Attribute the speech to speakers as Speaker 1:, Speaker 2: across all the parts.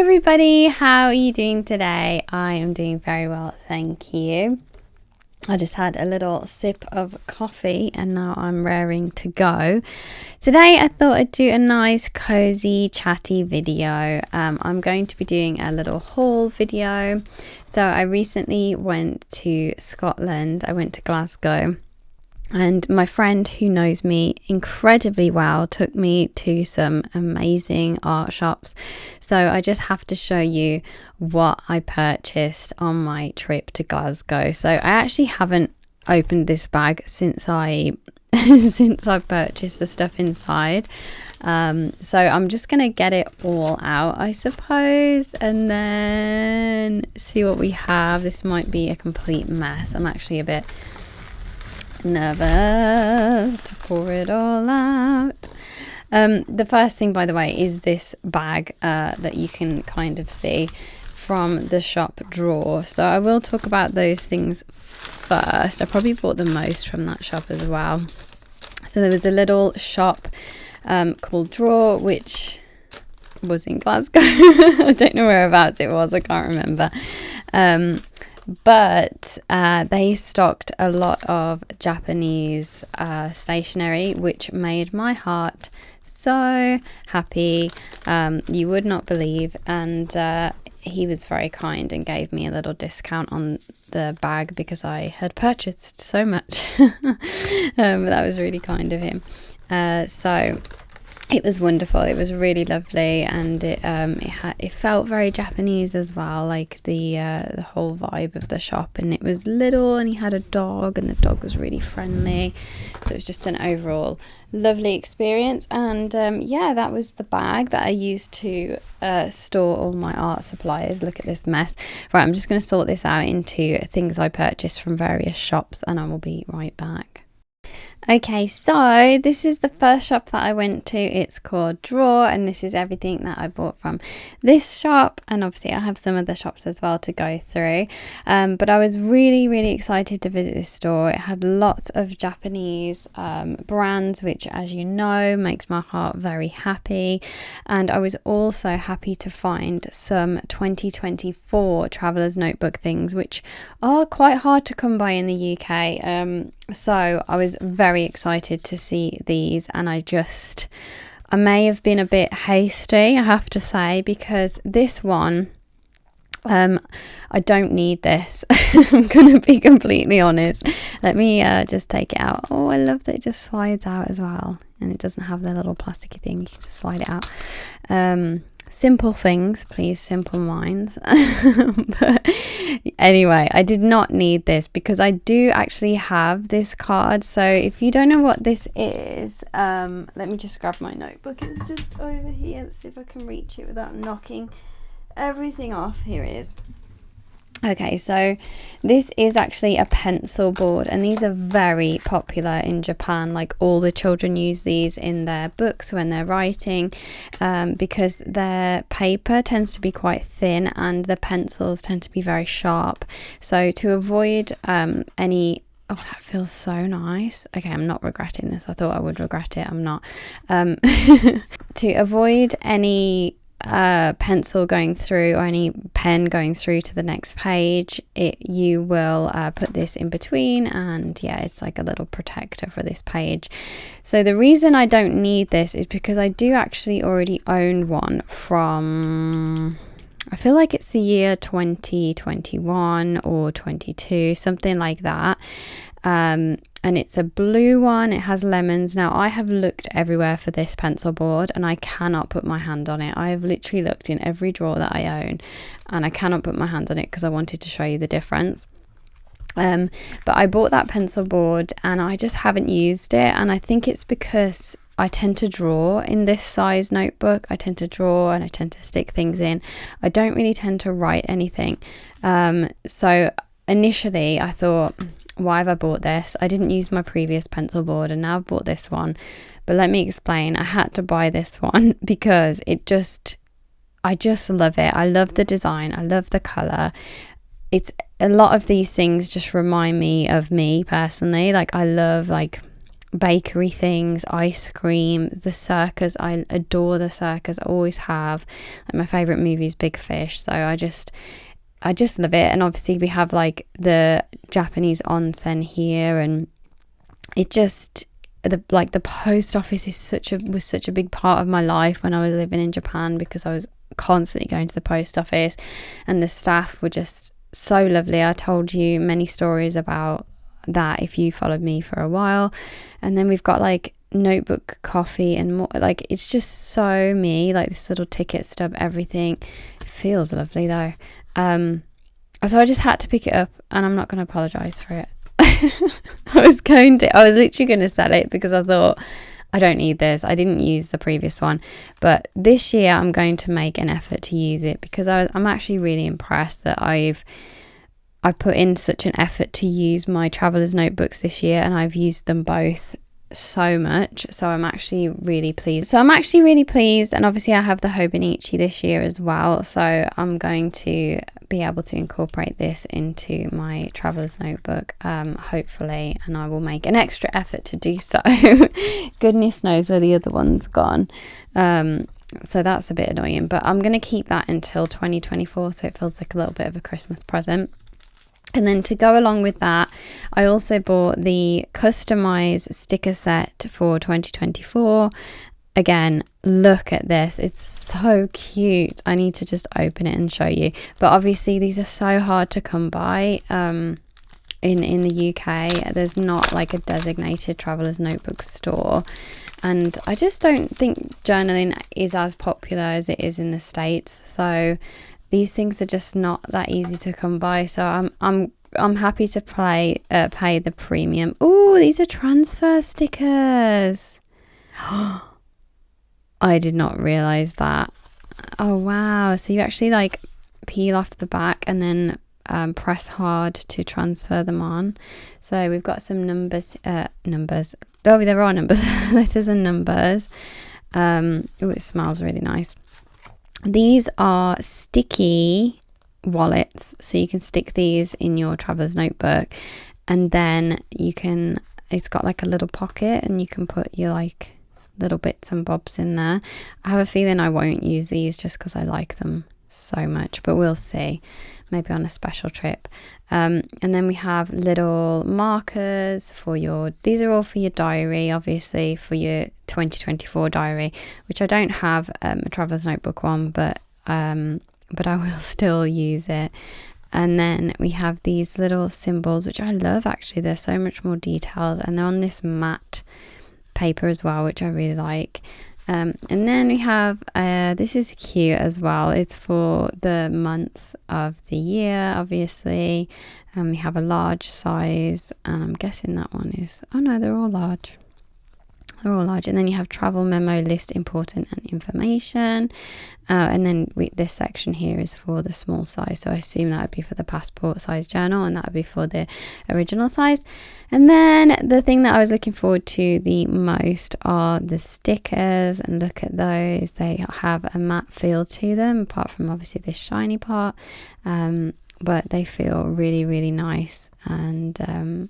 Speaker 1: everybody, how are you doing today? I am doing very well, thank you. I just had a little sip of coffee and now I'm raring to go. Today I thought I'd do a nice cozy chatty video. I'm going to be doing a little haul video. So I recently went to Scotland. I went to Glasgow. And my friend who knows me incredibly well took me to some amazing art shops. So I just have to show you what I purchased on my trip to Glasgow. So I actually haven't opened this bag since I purchased the stuff inside. So I'm just going to get it all out, I suppose, and then see what we have. This might be a complete mess. I'm actually a bit nervous to pour it all out. The first thing, by the way, is this bag that you can kind of see from the shop drawer. So I will talk about those things first. I probably bought the most from that shop as well. So there was a little shop called Drawer, which was in Glasgow. I don't know whereabouts it was, I can't remember. But they stocked a lot of Japanese stationery, which made my heart so happy. You would not believe. And he was very kind and gave me a little discount on the bag because I had purchased so much. That was really kind of him. So it was wonderful. It was really lovely, and it felt very Japanese as well, like the whole vibe of the shop. And it was little, and he had a dog, and the dog was really friendly. So it was just an overall lovely experience. And yeah, that was the bag that I used to store all my art supplies. Look at this mess. Right, I'm just going to sort this out into things I purchased from various shops, and I will be right back. Okay, so this is the first shop that I went to. It's called Drawer, and this is everything that I bought from this shop. And obviously I have some other shops as well to go through, but I was really excited to visit this store. It had lots of Japanese brands, which, as you know, makes my heart very happy. And I was also happy to find some 2024 traveler's notebook things, which are quite hard to come by in the UK. So I was very excited to see these, and I may have been a bit hasty, I have to say, because this one, I don't need this. I'm gonna be completely honest. Let me just take it out. Oh, I love that it just slides out as well, and it doesn't have the little plasticky thing. You can just slide it out. Simple things, please, simple minds. But anyway, I did not need this because I do actually have this card. So if you don't know what this is, let me just grab my notebook. It's just over here. Let's see if I can reach it without knocking everything off. Here it is. Okay, so this is actually a pencil board, and these are very popular in Japan. Like, all the children use these in their books when they're writing, because their paper tends to be quite thin and the pencils tend to be very sharp. So to avoid any... Oh, that feels so nice. Okay, I'm not regretting this. I thought I would regret it. I'm not. To avoid any pencil going through or any pen going through to the next page, you will put this in between, and yeah, it's like a little protector for this page. So the reason I don't need this is because I do actually already own one from, I feel like it's the year 2021 or 22, something like that. And it's a blue one. It has lemons. Now, I have looked everywhere for this pencil board and I cannot put my hand on it. I have literally looked in every drawer that I own and I cannot put my hand on it because I wanted to show you the difference. But I bought that pencil board and I just haven't used it, and I think it's because I tend to draw in this size notebook. I tend to draw and I tend to stick things in. I don't really tend to write anything. So initially I thought, why have I bought this? I didn't use my previous pencil board and now I've bought this one. But let me explain. I had to buy this one because I just love it. I love the design. I love the color. It's a lot of these things just remind me of me personally. Like, I love like bakery things, ice cream, the circus. I adore the circus. I always have. Like, my favorite movie is Big Fish, so I just love it. And obviously we have like the Japanese onsen here, and it just, the post office was such a big part of my life when I was living in Japan, because I was constantly going to the post office, and the staff were just so lovely. I told you many stories about that if you followed me for a while. And then we've got like notebook coffee and more. Like, it's just so me, like this little ticket stub, everything. It feels lovely though. So I just had to pick it up, and I'm not going to apologize for it. I was literally going to sell it, because I thought, I don't need this. I didn't use the previous one, but this year I'm going to make an effort to use it, because I'm actually really impressed that I've put in such an effort to use my traveler's notebooks this year, and I've used them both so much. So I'm actually really pleased. And obviously I have the Hobonichi this year as well, so I'm going to be able to incorporate this into my traveler's notebook, hopefully, and I will make an extra effort to do so. Goodness knows where the other one's gone. So that's a bit annoying, but I'm going to keep that until 2024, so it feels like a little bit of a Christmas present. And then to go along with that, I also bought the customized sticker set for 2024. Again, look at this. It's so cute. I need to just open it and show you. But obviously these are so hard to come by. In the UK, there's not like a designated traveler's notebook store. And I just don't think journaling is as popular as it is in the States. So these things are just not that easy to come by. So I'm happy to pay the premium. Oh, these are transfer stickers. I did not realize that. Oh wow! So you actually like peel off the back and then press hard to transfer them on. So we've got some numbers. Oh, there are numbers, letters and numbers. Oh, it smells really nice. These are sticky wallets, so you can stick these in your traveler's notebook, and then it's got like a little pocket, and you can put your like little bits and bobs in there. I have a feeling I won't use these just because I like them so much, but we'll see, maybe on a special trip. And then we have little markers these are all for your diary, obviously for your 2024 diary, which I don't have a traveler's notebook one, but I will still use it. And then we have these little symbols, which I love actually. They're so much more detailed, and they're on this matte paper as well, which I really like. And then we have this is cute as well. It's for the months of the year, obviously. And we have a large size, and I'm guessing that one is, oh no, they're all large. They're all large. And then you have travel memo, list important and information. And then this section here is for the small size. So I assume that would be for the passport size journal, and that would be for the original size. And then the thing that I was looking forward to the most are the stickers. And look at those. They have a matte feel to them, apart from obviously this shiny part. But they feel really, really nice, and I'm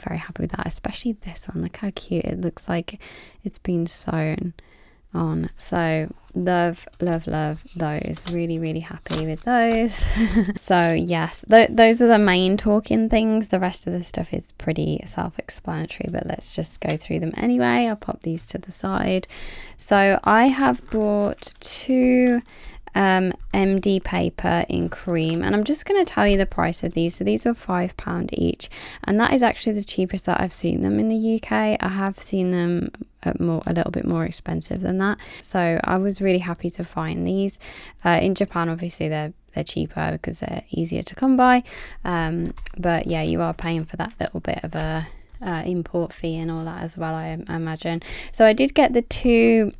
Speaker 1: very happy with that, especially this one. Look how cute it looks, like it's been sewn on. So love those. Really, really happy with those. So yes, those are the main talking things. The rest of the stuff is pretty self-explanatory, but let's just go through them anyway. I'll pop these to the side. So I have bought 2 MD paper in cream, and I'm just going to tell you the price of these. So these were £5 each, and that is actually the cheapest that I've seen them in the UK. I have seen them at a little bit more expensive than that, so I was really happy to find these. In Japan, obviously they're cheaper because they're easier to come by, but yeah, you are paying for that little bit of a import fee and all that as well, I imagine. So I did get the 2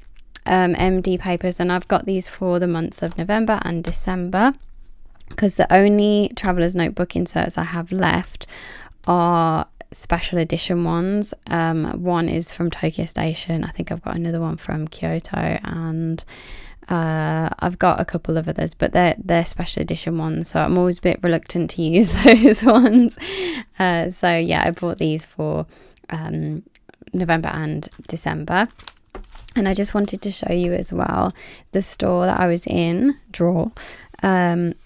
Speaker 1: MD papers, and I've got these for the months of November and December, because the only traveler's notebook inserts I have left are special edition ones. One is from Tokyo Station. I think I've got another one from Kyoto, and I've got a couple of others, but they're special edition ones, so I'm always a bit reluctant to use those ones. So yeah, I bought these for November and December. And I just wanted to show you as well, the store that I was in,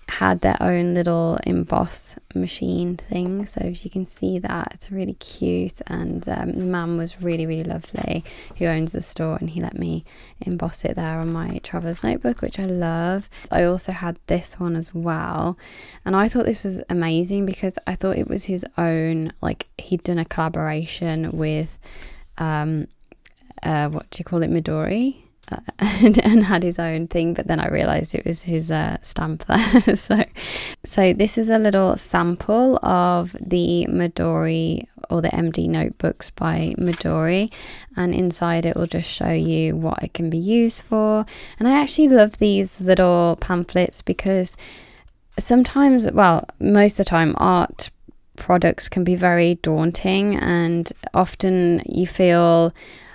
Speaker 1: had their own little emboss machine thing. So if you can see that, it's really cute. And the man was really, really lovely, who owns the store, and he let me emboss it there on my traveler's notebook, which I love. I also had this one as well, and I thought this was amazing because I thought it was his own, like he'd done a collaboration with what do you call it, Midori, and had his own thing, but then I realized it was his stamp there. so this is a little sample of the Midori or the MD notebooks by Midori, and inside it will just show you what it can be used for. And I actually love these little pamphlets because sometimes, well, most of the time, art products can be very daunting, and often you feel,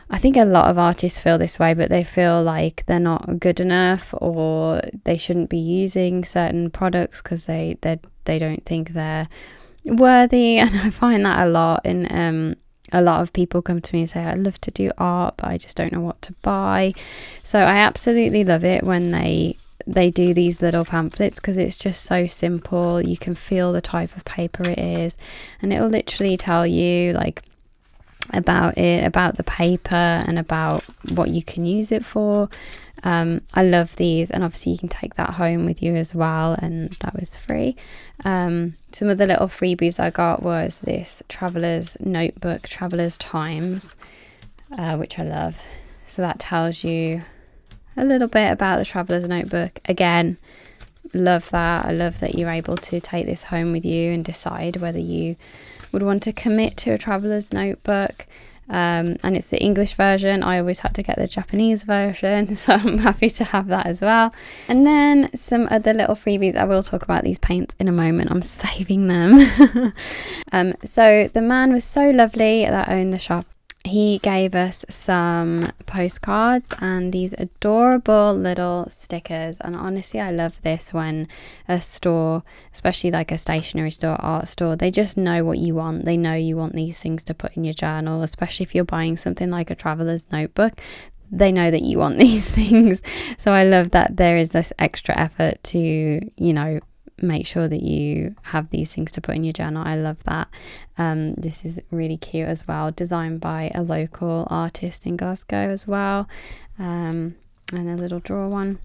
Speaker 1: I think a lot of artists feel this way, but they feel like they're not good enough, or they shouldn't be using certain products because they don't think they're worthy. And I find that a lot. And a lot of people come to me and say, I'd love to do art, but I just don't know what to buy. So I absolutely love it when they do these little pamphlets, because it's just so simple. You can feel the type of paper it is, and it'll literally tell you like about it, about the paper, and about what you can use it for. I love these, and obviously you can take that home with you as well, and that was free. Some of the little freebies I got was this traveler's notebook, Traveler's Times, which I love. So that tells you a little bit about the traveler's notebook. Again, love that. I love that you're able to take this home with you and decide whether you would want to commit to a traveler's notebook. And it's the English version. I always had to get the Japanese version, so I'm happy to have that as well. And then some other little freebies. I will talk about these paints in a moment. I'm saving them. So the man was so lovely that owned the shop. He gave us some postcards and these adorable little stickers. And honestly, I love this when a store, especially like a stationery store, art store, they just know what you want. They know you want these things to put in your journal, especially if you're buying something like a traveler's notebook. They know that you want these things. So I love that there is this extra effort to, you know, make sure that you have these things to put in your journal. I love that. This is really cute as well, designed by a local artist in Glasgow as well. And a little drawer one.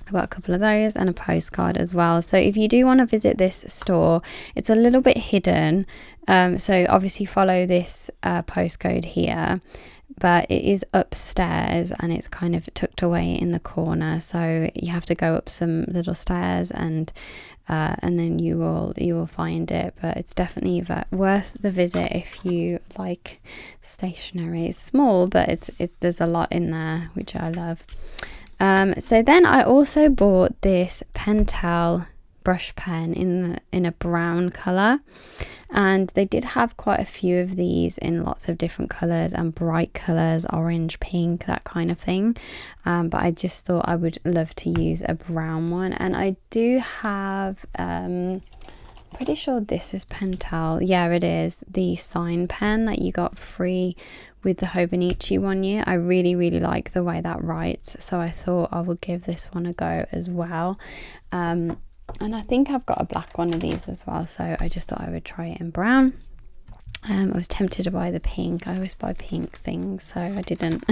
Speaker 1: I've got a couple of those and a postcard as well. So if you do want to visit this store, it's a little bit hidden, so obviously follow this postcode here, but it is upstairs and it's kind of tucked away in the corner, so you have to go up some little stairs and then you will find it. But it's definitely worth the visit if you like stationery. It's small, but there's a lot in there, which I love. So then I also bought this Pentel brush pen in a brown color, and they did have quite a few of these in lots of different colors and bright colors, orange, pink, that kind of thing, but I just thought I would love to use a brown one. And I do have pretty sure this is Pentel. Yeah, it is the sign pen that you got free with the Hobonichi 1 year. I really, really like the way that writes, so I thought I would give this one a go as well. And I think I've got a black one of these as well, so I just thought I would try it in brown. I was tempted to buy the pink. I always buy pink things, so I didn't.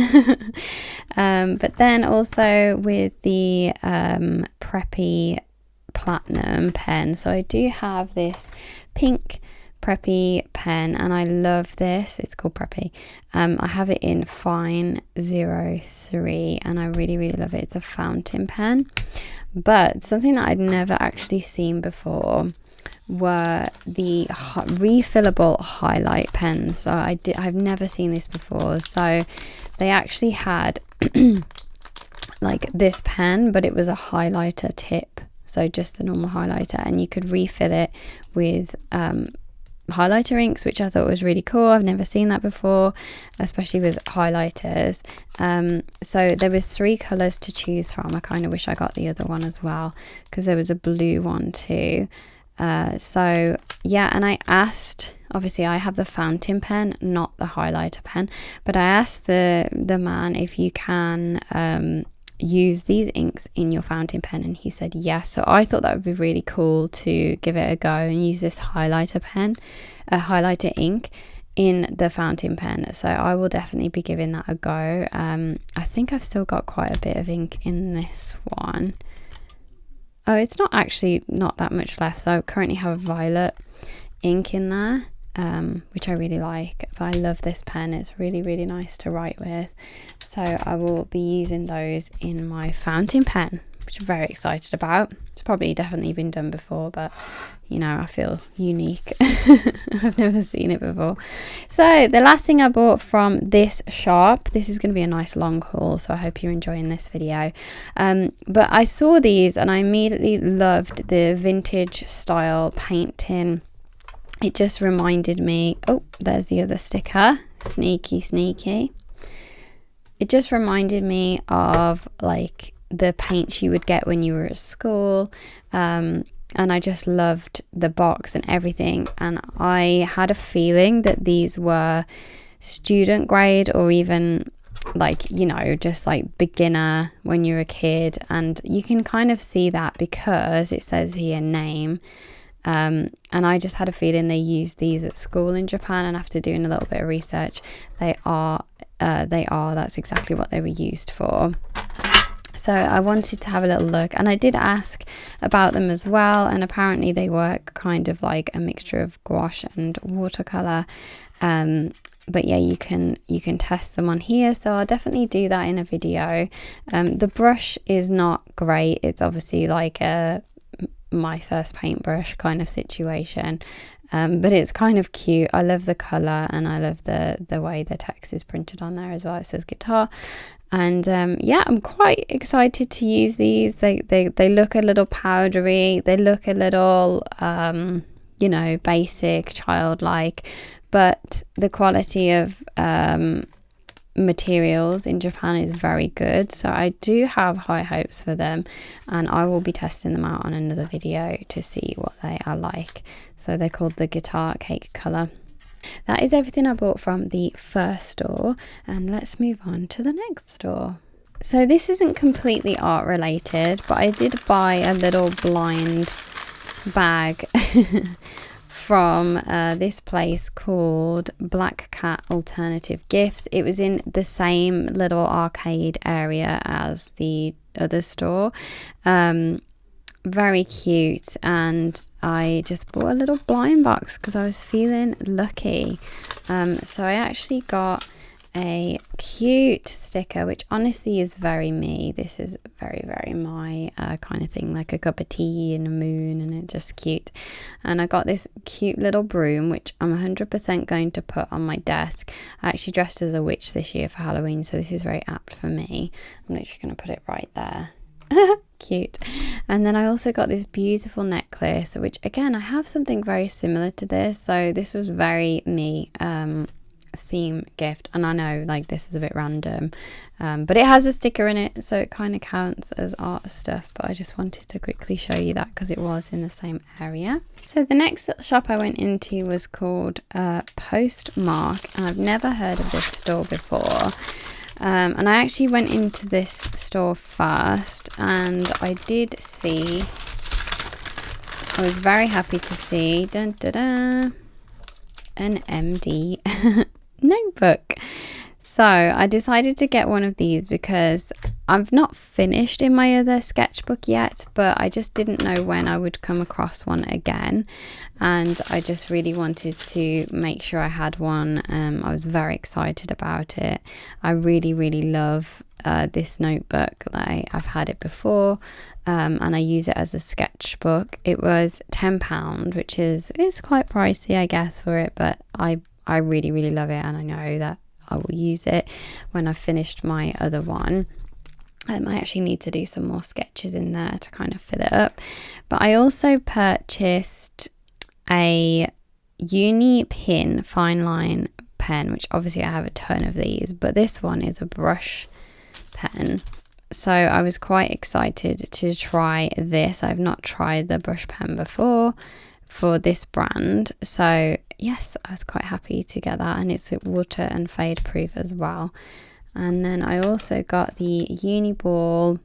Speaker 1: But then also with the Preppy Platinum pen, so I do have this pink Preppy pen, and I love this. It's called Preppy. I have it in Fine 03, and I really, really love it. It's a fountain pen. But something that I'd never actually seen before were the refillable highlight pens. So I've never seen this before. So they actually had like this pen, but it was a highlighter tip, so just a normal highlighter, and you could refill it with highlighter inks, which I thought was really cool. I've never seen that before, especially with highlighters. So there was 3 colors to choose from. I kind of wish I got the other one as well, because there was a blue one too. So yeah, and I asked, obviously I have the fountain pen, not the highlighter pen, but I asked the man if you can use these inks in your fountain pen, and he said yes. So I thought that would be really cool to give it a go and use this highlighter pen, highlighter ink in the fountain pen. So I will definitely be giving that a go. I think I've still got quite a bit of ink in this one. Oh, it's not actually not that much left. So I currently have violet ink in there, which I really like. But I love this pen. It's really, really nice to write with. So I will be using those in my fountain pen, which I'm very excited about. It's probably definitely been done before, but you know, I feel unique. I've never seen it before. So the last thing I bought from this shop, this is going to be a nice long haul, so I hope you're enjoying this video. But I saw these and I immediately loved the vintage style paint tin. It just reminded me, oh, there's the other sticker, sneaky, sneaky. It just reminded me of like the paints you would get when you were at school. And I just loved the box and everything. And I had a feeling that these were student grade, or even like, you know, just like beginner when you're a kid. And you can kind of see that because it says here name. And I just had a feeling they used these at school in Japan, and after doing a little bit of research, that's exactly what they were used for. So I wanted to have a little look, and I did ask about them as well, and apparently they work kind of like a mixture of gouache and watercolor. But yeah, you can test them on here, so I'll definitely do that in a video. The brush is not great. It's obviously like my first paintbrush kind of situation, but it's kind of cute. I love the color, and I love the way the text is printed on there as well. It says guitar. And yeah, I'm quite excited to use these. They look a little powdery, they look a little you know, basic, childlike, but the quality of materials in Japan is very good, so I do have high hopes for them, and I will be testing them out on another video to see what they are like. So they're called the Guitar Cake Color. That is everything I bought from the first store, and let's move on to the next store. So this isn't completely art related, but I did buy a little blind bag from this place called Black Cat Alternative Gifts. It was in the same little arcade area as the other store. Very cute, and I just bought a little blind box because I was feeling lucky. So I actually got a cute sticker, which honestly is very me. This is very, very my kind of thing, like a cup of tea and a moon, and it's just cute. And I got this cute little broom, which I'm 100% going to put on my desk. I actually dressed as a witch this year for Halloween, so this is very apt for me. I'm literally going to put it right there. Cute. And then I also got this beautiful necklace, which again, I have something very similar to this, so this was very me theme gift. And I know like this is a bit random, but it has a sticker in it, so it kind of counts as art stuff. But I just wanted to quickly show you that because it was in the same area. So the next little shop I went into was called Postmark, and I've never heard of this store before. And I actually went into this store first, and I did see, I was very happy to see an MD notebook. So I decided to get one of these because I've not finished in my other sketchbook yet, but I just didn't know when I would come across one again, and I just really wanted to make sure I had one. I was very excited about it. I really, really love this notebook. I've had it before, and I use it as a sketchbook. It was £10, which is quite pricey, I guess, for it, but I really, really love it, and I know that I will use it when I've finished my other one. I actually need to do some more sketches in there to kind of fill it up. But I also purchased a uni pin fine line pen, which obviously I have a ton of these, but this one is a brush pen. So I was quite excited to try this. I've not tried the brush pen before, for this brand. So yes, I was quite happy to get that, and it's water and fade proof as well. And then I also got the Uniball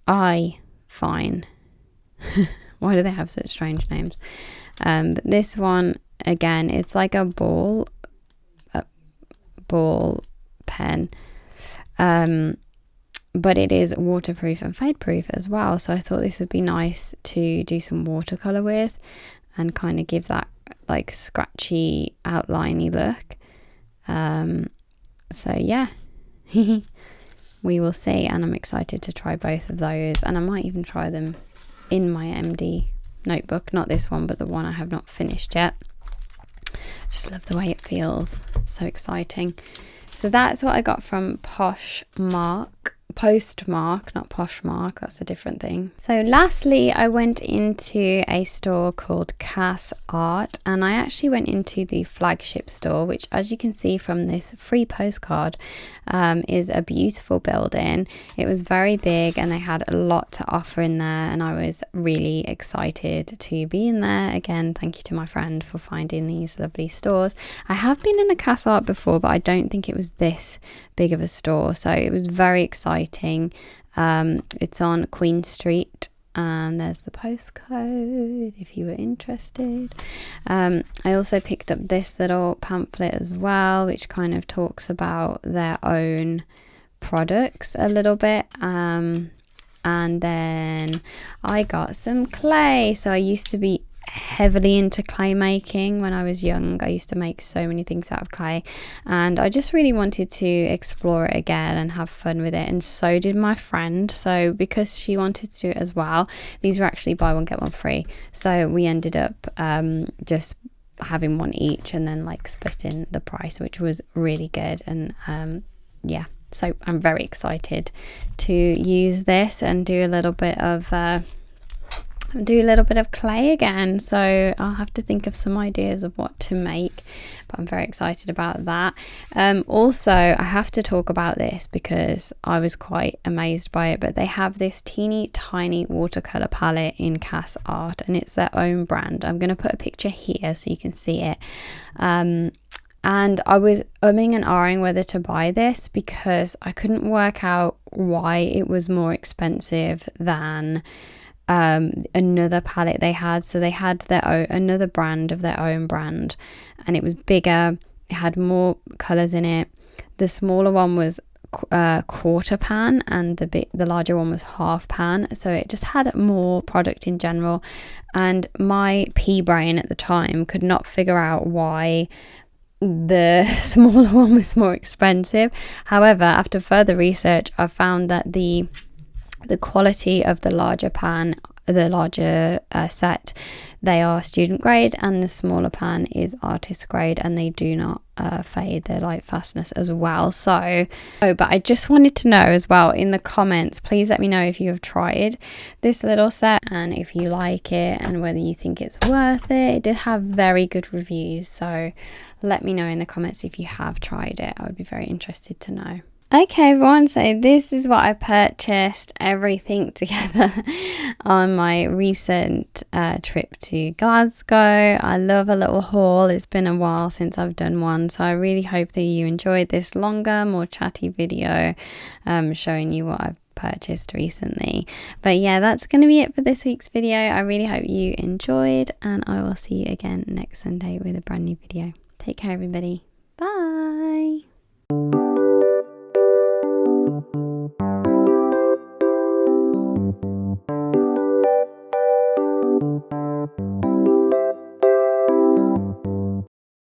Speaker 1: Eye Fine. Why do they have such strange names? But this one, again, it's like a ball pen, but it is waterproof and fade proof as well. So I thought this would be nice to do some watercolor with and kind of give that like scratchy outliney look. So yeah, we will see, and I'm excited to try both of those, and I might even try them in my MD notebook, not this one but the one I have not finished yet. Just love the way it feels, so exciting. So that's what I got from Postmark, not Poshmark, that's a different thing. So lastly, I went into a store called Cass Art, and I actually went into the flagship store, which, as you can see from this free postcard, is a beautiful building. It was very big and they had a lot to offer in there, and I was really excited to be in there. Again, thank you to my friend for finding these lovely stores. I have been in a Cass Art before, but I don't think it was this big of a store, so it was very exciting. It's on Queen Street, and there's the postcode if you were interested. I also picked up this little pamphlet as well, which kind of talks about their own products a little bit. And then I got some clay. So I used to be heavily into clay making when I was young. I used to make so many things out of clay, and I just really wanted to explore it again and have fun with it, and so did my friend. So because she wanted to do it as well, these were actually buy one get one free, so we ended up just having one each and then like splitting the price, which was really good. And yeah, so I'm very excited to use this and do a little bit of clay again. So I'll have to think of some ideas of what to make, but I'm very excited about that. Also, I have to talk about this because I was quite amazed by it, but they have this teeny tiny watercolor palette in Cass Art, and it's their own brand. I'm going to put a picture here so you can see it. And I was umming and ahhing whether to buy this because I couldn't work out why it was more expensive than another palette they had. So they had their own, another brand of their own brand, and it was bigger, it had more colors in it. The smaller one was quarter pan, and the larger one was half pan, so it just had more product in general, and my pea brain at the time could not figure out why the smaller one was more expensive. However, after further research, I found that the quality of the larger pan, the larger set, they are student grade, and the smaller pan is artist grade, and they do not fade. They're light fastness as well. So, but I just wanted to know as well in the comments, please let me know if you have tried this little set and if you like it and whether you think it's worth it. It did have very good reviews, so let me know in the comments if you have tried it. I would be very interested to know. Okay everyone, so this is what I purchased, everything together on my recent trip to Glasgow. I love a little haul. It's been a while since I've done one, so I really hope that you enjoyed this longer, more chatty video showing you what I've purchased recently. But yeah, that's going to be it for this week's video. I really hope you enjoyed, and I will see you again next Sunday with a brand new video. Take care everybody. Bye.